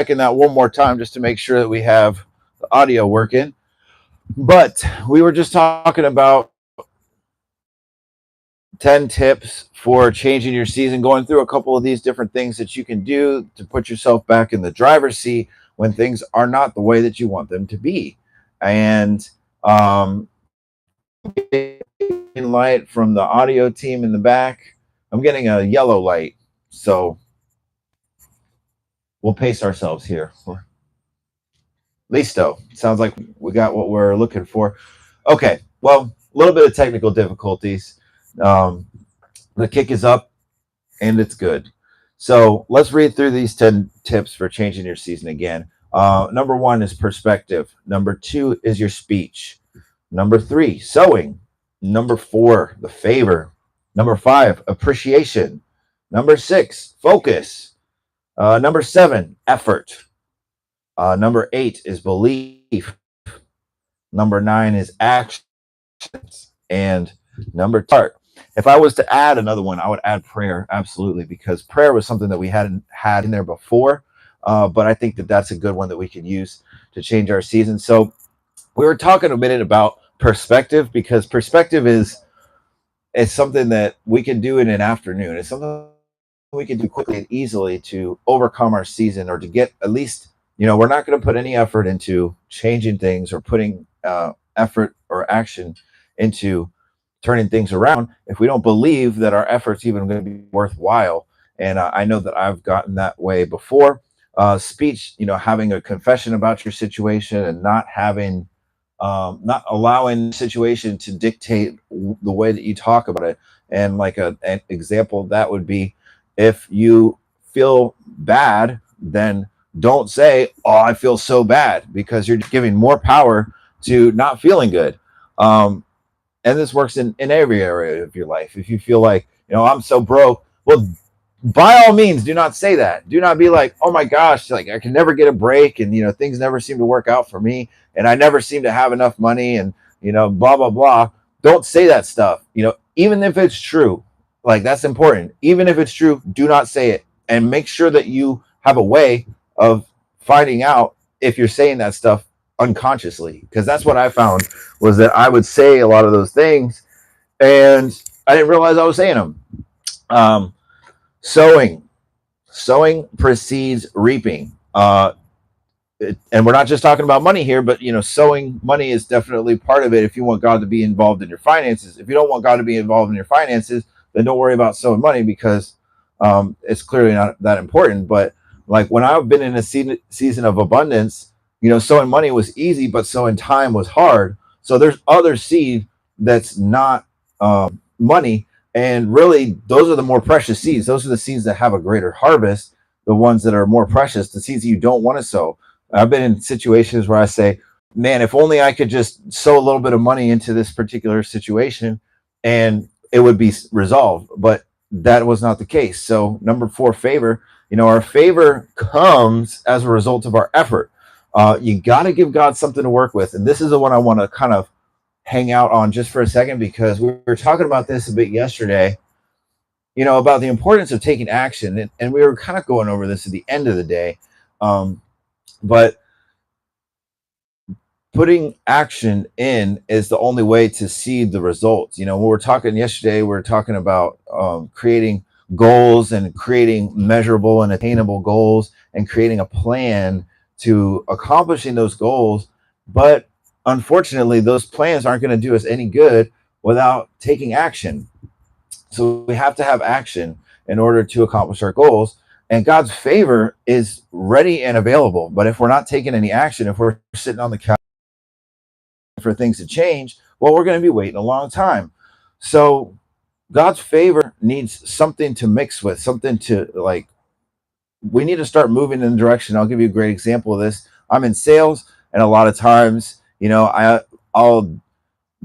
checking that one more time just to make sure that we have the audio working. But we were just talking about 10 tips for changing your season, going through a couple of these different things that you can do to put yourself back in the driver's seat when things are not the way that you want them to be. And light from the audio team in the back. I'm getting a yellow light, so we'll pace ourselves here. Listo. Sounds like we got what we're looking for. Okay, well, a little bit of technical difficulties. The kick is up and it's good. So let's read through these 10 tips for changing your season again. Number 1 is perspective. Number 2 is your speech. Number 3, sowing. Number 4, the favor. Number 5, appreciation. Number 6, focus. Number 7, effort. Number 8 is belief. Number 9 is actions. And number 10, if I was to add another one, I would add prayer, absolutely, because prayer was something that we hadn't had in there before. But I think that that's a good one that we could use to change our season. So we were talking a minute about perspective, because perspective is something that we can do in an afternoon. It's something we can do quickly and easily to overcome our season, or to get at least, we're not going to put any effort into changing things or putting effort or action into turning things around if we don't believe that our efforts even going to be worthwhile. And I know that I've gotten that way before. Speech, having a confession about your situation and not allowing the situation to dictate the way that you talk about it. And like an example of that would be, if you feel bad, then don't say, "Oh, I feel so bad," because you're just giving more power to not feeling good. And this works in every area of your life. If you feel like, I'm so broke, well, by all means, do not say that. Do not be like, "Oh my gosh, like I can never get a break, and things never seem to work out for me, and I never seem to have enough money, and blah blah blah." Don't say that stuff. Even if it's true, like, that's important. Even if it's true, do not say it, and make sure that you have a way of finding out if you're saying that stuff unconsciously, because that's what I found, was that I would say a lot of those things and I didn't realize I was saying them. Sowing precedes reaping. And we're not just talking about money here, but sowing money is definitely part of it. If you want God to be involved in your finances, if you don't want God to be involved in your finances, then don't worry about sowing money, because it's clearly not that important. But like, when I've been in a season of abundance, sowing money was easy, but sowing time was hard. So there's other seed that's not money, and really those are the more precious seeds. Those are the seeds that have a greater harvest, the ones that are more precious, the seeds that you don't want to sow. I've been in situations where I say, man, if only I could just sow a little bit of money into this particular situation and it would be resolved. But that was not the case. So number 4, favor. Our favor comes as a result of our effort. You got to give God something to work with. And this is the one I want to kind of hang out on just for a second, because we were talking about this a bit yesterday, about the importance of taking action. And we were kind of going over this at the end of the day. But putting action in is the only way to see the results. When we were talking yesterday, we were talking about creating goals and creating measurable and attainable goals and creating a plan to accomplishing those goals. But unfortunately, those plans aren't going to do us any good without taking action. So we have to have action in order to accomplish our goals. And God's favor is ready and available. But if we're not taking any action, if we're sitting on the couch for things to change, well, we're going to be waiting a long time. So God's favor needs something to mix with, something to, like, we need to start moving in the direction. I'll give you a great example of this. I'm in sales, and a lot of times, I'll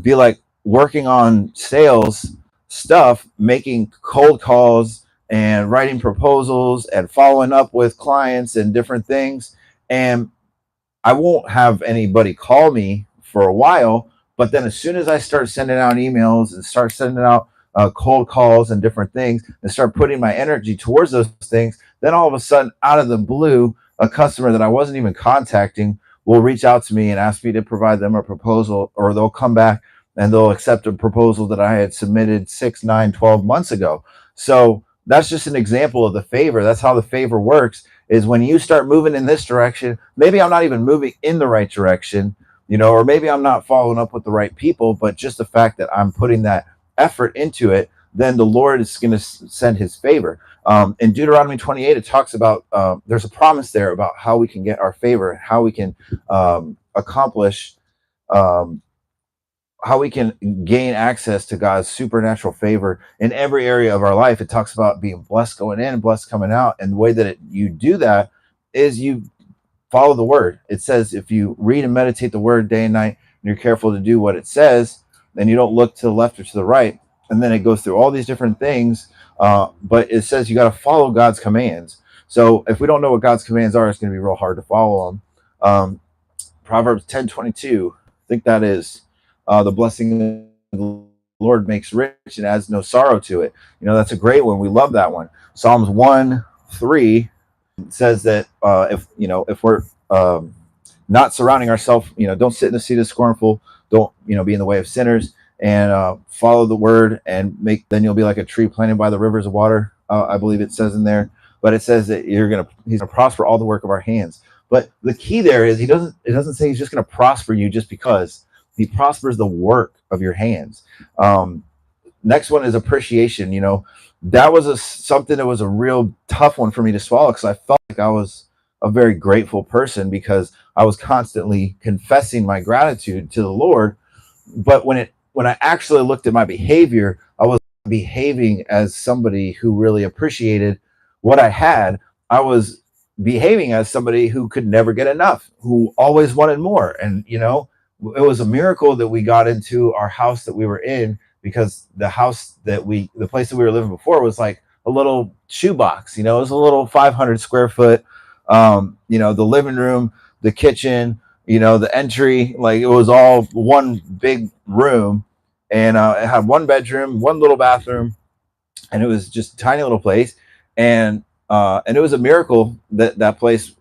be like working on sales stuff, making cold calls and writing proposals and following up with clients and different things. And I won't have anybody call me for a while, but then as soon as I start sending out emails and start sending out cold calls and different things, and start putting my energy towards those things, then all of a sudden, out of the blue, a customer that I wasn't even contacting will reach out to me and ask me to provide them a proposal, or they'll come back and they'll accept a proposal that I had submitted 6, 9, 12 months ago. So that's just an example of the favor. That's how the favor works, is when you start moving in this direction, maybe I'm not even moving in the right direction, or maybe I'm not following up with the right people, but just the fact that I'm putting that effort into it, then the Lord is going to send his favor. In Deuteronomy 28, it talks about, there's a promise there about how we can get our favor, how we can accomplish, um, how we can gain access to God's supernatural favor in every area of our life. It talks about being blessed going in and blessed coming out. And the way that you do that is you follow the word. It says, if you read and meditate the word day and night, and you're careful to do what it says, then you don't look to the left or to the right. And then it goes through all these different things. But it says you got to follow God's commands. So if we don't know what God's commands are, it's going to be real hard to follow them. Proverbs 10:22, I think that is, the blessing of the Lord makes rich and adds no sorrow to it. That's a great one. We love that one. Psalms 1:3 says that if we're not surrounding ourselves, don't sit in the seat of scornful, don't be in the way of sinners, and follow the word, and then you'll be like a tree planted by the rivers of water. I believe it says in there, but it says that he's gonna prosper all the work of our hands. But the key there is it doesn't say he's just gonna prosper you just because. He prospers the work of your hands. Next one is appreciation. That was something that was a real tough one for me to swallow, because I felt like I was a very grateful person because I was constantly confessing my gratitude to the Lord. But when I actually looked at my behavior, I was behaving as somebody who really appreciated what I had. I was behaving as somebody who could never get enough, who always wanted more. And it was a miracle that we got into our house that we were in, because the place that we were living before was like a little shoebox. It was a little 500 square foot. The living room, the kitchen, the entry, like it was all one big room, and it had one bedroom, one little bathroom, and it was just a tiny little place. And it was a miracle that place,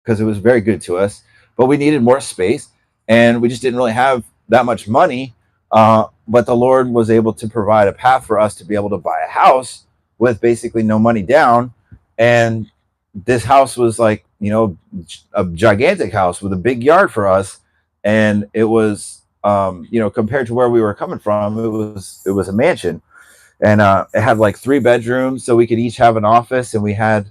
because it was very good to us, but we needed more space, and we just didn't really have that much money. But the Lord was able to provide a path for us to be able to buy a house with basically no money down. And this house was like, a gigantic house with a big yard for us. And it was, compared to where we were coming from, it was a mansion. And it had like 3 bedrooms, so we could each have an office. And it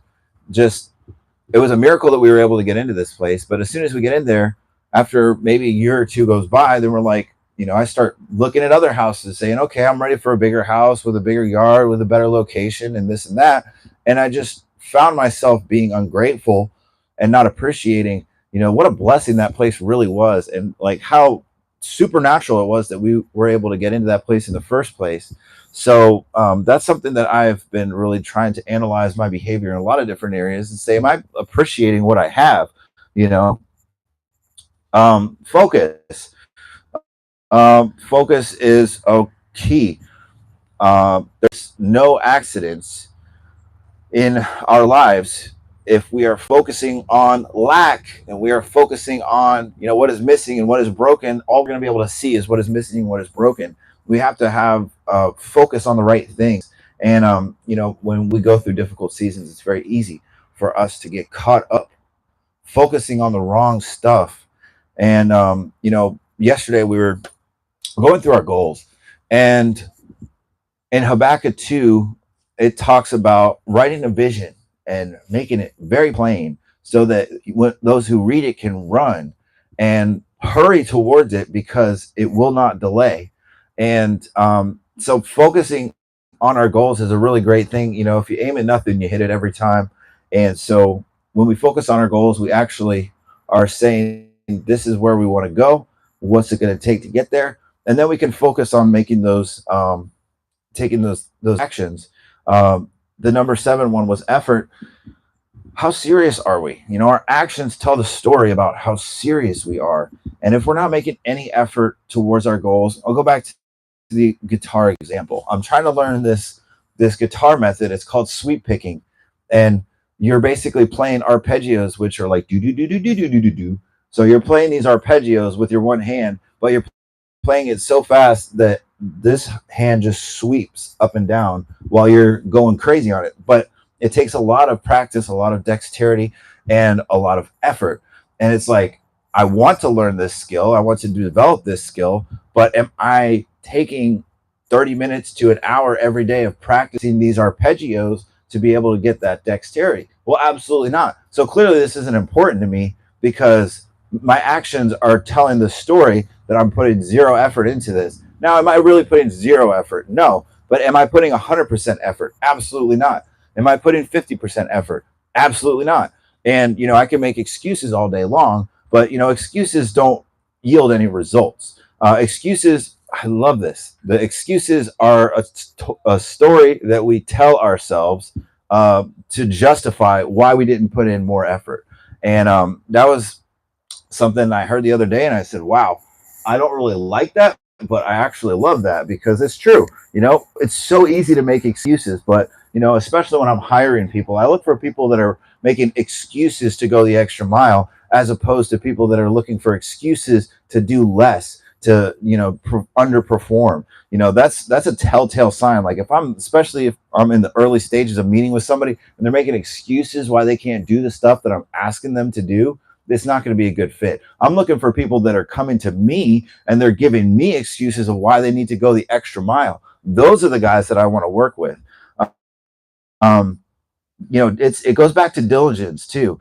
was a miracle that we were able to get into this place. But as soon as we get in there, after maybe a year or two goes by, then we're like, I start looking at other houses saying, okay, I'm ready for a bigger house with a bigger yard, with a better location, and this and that. And I just found myself being ungrateful and not appreciating, what a blessing that place really was, and like how supernatural it was that we were able to get into that place in the first place. So that's something that I've been really trying to analyze my behavior in a lot of different areas and say, am I appreciating what I have? Focus. Focus is a key. There's no accidents in our lives if we are focusing on lack, and we are focusing on what is missing and what is broken. All we're going to be able to see is what is missing and what is broken. We have to have focus on the right things. And when we go through difficult seasons, it's very easy for us to get caught up focusing on the wrong stuff. And yesterday we were going through our goals, and in Habakkuk 2, it talks about writing a vision and making it very plain, so that those who read it can run and hurry towards it, because it will not delay. And so focusing on our goals is a really great thing. If you aim at nothing, you hit it every time. And so when we focus on our goals, we actually are saying, this is where we want to go. What's it going to take to get there? And then we can focus on making those, taking those actions. The number 7 one was effort. How serious are we? Our actions tell the story about how serious we are. And if we're not making any effort towards our goals, I'll go back to the guitar example. I'm trying to learn this guitar method. It's called sweep picking. And you're basically playing arpeggios, which are like do do do do do do do do do. So you're playing these arpeggios with your one hand, but you're playing it so fast that this hand just sweeps up and down while you're going crazy on it. But it takes a lot of practice, a lot of dexterity, and a lot of effort. And it's like, I want to learn this skill, I want to develop this skill, but am I taking 30 minutes to an hour every day of practicing these arpeggios to be able to get that dexterity? Well, absolutely not. So clearly, this isn't important to me because my actions are telling the story that I'm putting zero effort into this. Now, am I really putting zero effort? No. But am I putting 100% effort? Absolutely not. Am I putting 50% effort? Absolutely not. And, I can make excuses all day long, but, excuses don't yield any results. Excuses, I love this. The excuses are a story that we tell ourselves to justify why we didn't put in more effort. And that was something I heard the other day, and I said, wow, I don't really like that, but I actually love that because it's true. It's so easy to make excuses, but, especially when I'm hiring people, I look for people that are making excuses to go the extra mile as opposed to people that are looking for excuses to do less, to, underperform. That's a telltale sign. Like especially if I'm in the early stages of meeting with somebody and they're making excuses why they can't do the stuff that I'm asking them to do, it's not going to be a good fit. I'm looking for people that are coming to me and they're giving me excuses of why they need to go the extra mile. Those are the guys that I want to work with. Um, it goes back to diligence too,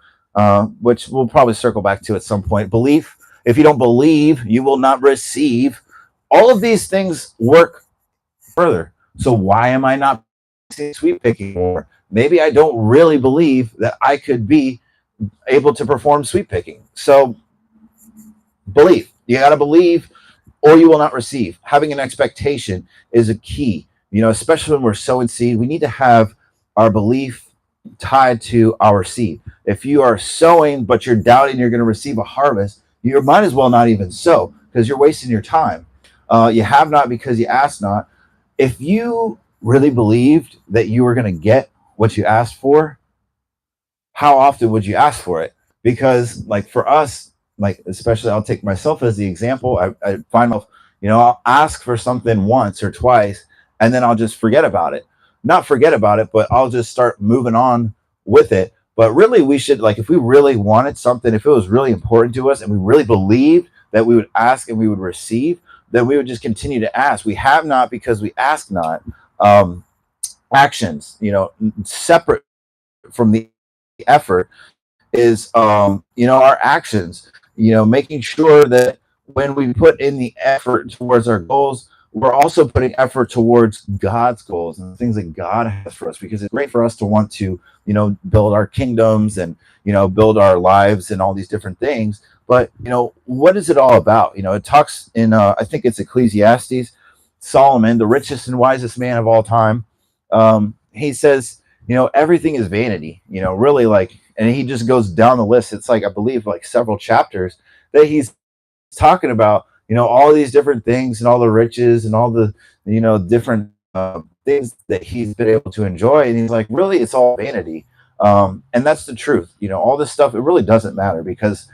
which we'll probably circle back to at some point. Belief. If you don't believe, you will not receive. All of these things work further. So why am I not sweet picking more? Maybe I don't really believe that I could be able to perform sweep picking. So belief. You got to believe or you will not receive. Having an expectation is a key. Especially when we're sowing seed, we need to have our belief tied to our seed. If you are sowing but you're doubting you're going to receive a harvest, you might as well not even sow because you're wasting your time. You have not because you ask not. If you really believed that you were going to get what you asked for, how often would you ask for it? Because like for us, like especially I'll take myself as the example. I find myself, I'll ask for something once or twice and then I'll just forget about it. Not forget about it, but I'll just start moving on with it. But really we should, like, if we really wanted something, if it was really important to us and we really believed that we would ask and we would receive, then we would just continue to ask. We have not because we ask not. Actions, separate from the effort is our actions, making sure that when we put in the effort towards our goals, we're also putting effort towards God's goals and things that God has for us, because it's great for us to want to build our kingdoms and build our lives and all these different things. But what is it all about? It talks in I think it's Ecclesiastes. Solomon, the richest and wisest man of all time, he says, everything is vanity, really, like, and he just goes down the list. It's like, I believe, like several chapters that he's talking about, all these different things and all the riches and all the, different things that he's been able to enjoy. And he's like, really, it's all vanity. And that's the truth. All this stuff, it really doesn't matter, because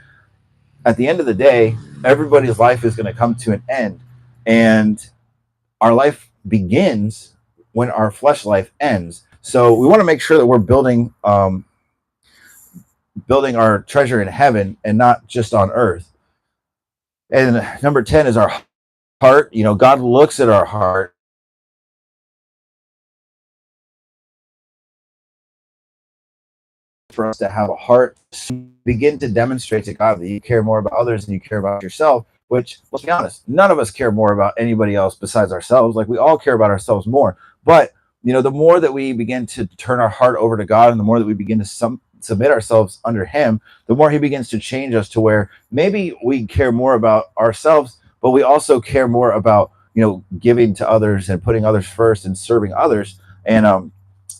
at the end of the day, everybody's life is going to come to an end. And our life begins when our flesh life ends. So we want to make sure that we're building our treasure in heaven and not just on earth. And number 10 is our heart. God looks at our heart for us to have a heart, begin to demonstrate to God that you care more about others than you care about yourself, which, let's be honest, none of us care more about anybody else besides ourselves. Like, we all care about ourselves more. But, the more that we begin to turn our heart over to God and the more that we begin to submit ourselves under him, the more he begins to change us to where maybe we care more about ourselves, but we also care more about, giving to others and putting others first and serving others. And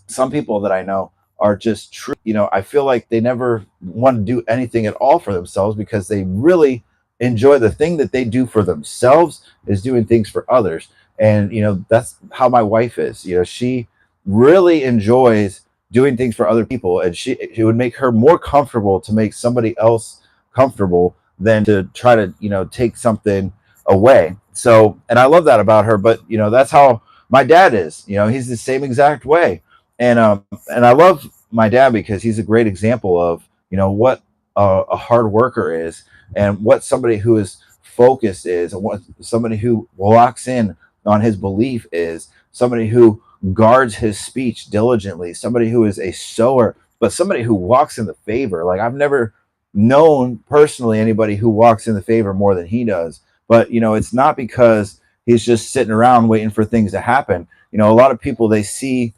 some people that I know are just true. I feel like they never want to do anything at all for themselves because they really enjoy the thing that they do for themselves is doing things for others. And, that's how my wife is. She really enjoys doing things for other people, and it would make her more comfortable to make somebody else comfortable than to try to take something away. So, and I love that about her. But that's how my dad is. He's the same exact way. And I love my dad because he's a great example of what a hard worker is, and what somebody who is focused is, and what somebody who locks in on his belief is, somebody who guards his speech diligently, somebody who is a sower, but somebody who walks in the favor. Like, I've never known personally anybody who walks in the favor more than he does. But it's not because he's just sitting around waiting for things to happen. A lot of people, they see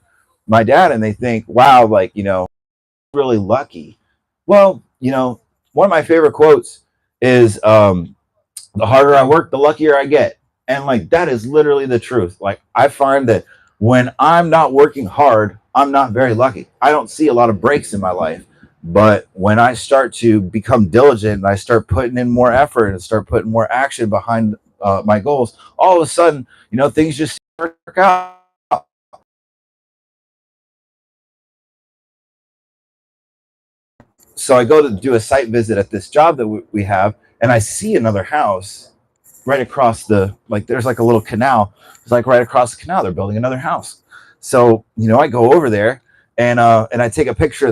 my dad and they think, wow, like, really lucky. Well, one of my favorite quotes is, the harder I work, the luckier I get. And like, that is literally the truth. Like, I find that when I'm not working hard, I'm not very lucky. I don't see a lot of breaks in my life. But when I start to become diligent and I start putting in more effort and start putting more action behind my goals, all of a sudden, things just work out. So I go to do a site visit at this job that we have, and I see another house right across there's like a little canal. It's like right across the canal. They're building another house. So, I go over there, and I take a picture of the